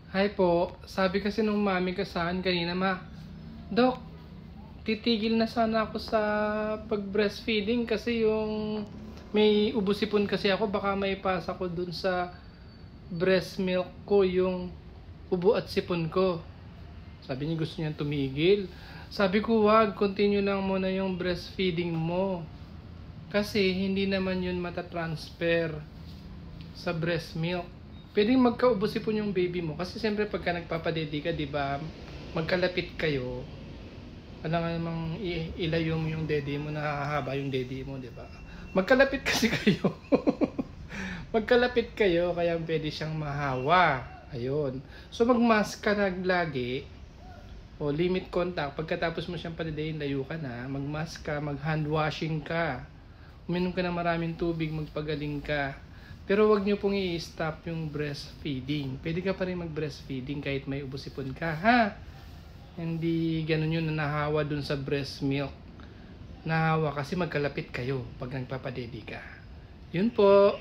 Hi po, sabi kasi nung mami ko sa akin kanina, Dok, titigil na sana ako sa pag-breastfeeding kasi yung may ubusipon kasi ako, baka may pasa ko dun sa breast milk ko, yung ubo at sipon ko. Sabi niya gusto niya tumigil. Sabi ko wag, continue lang muna yung breastfeeding mo. Kasi hindi naman yun matatransfer sa breast milk. Pwedeng magkaubos-ipon yung baby mo. Kasi siyempre pagka nagpapadede ka, di ba, magkalapit kayo. Alam nga namang ilayo mo yung dede mo, nakahaba yung dede mo, di ba? Magkalapit kasi kayo. Magkalapit kayo, kaya pwede siyang mahawa. Ayun. So magmask ka na lagi. O limit contact. Pagkatapos mo siyang padedehin, layo ka na. Magmask ka, mag-hand washing ka. Uminom ka ng maraming tubig, magpagaling ka. Pero wag niyo pong i-stop yung breastfeeding. Pwede ka pa rin mag-breastfeeding kahit may ubos-ipon ka, ha? Hindi ganun yun na nahawa dun sa breast milk. Nahawa kasi magkalapit kayo pag nagpapadede ka. Yun po.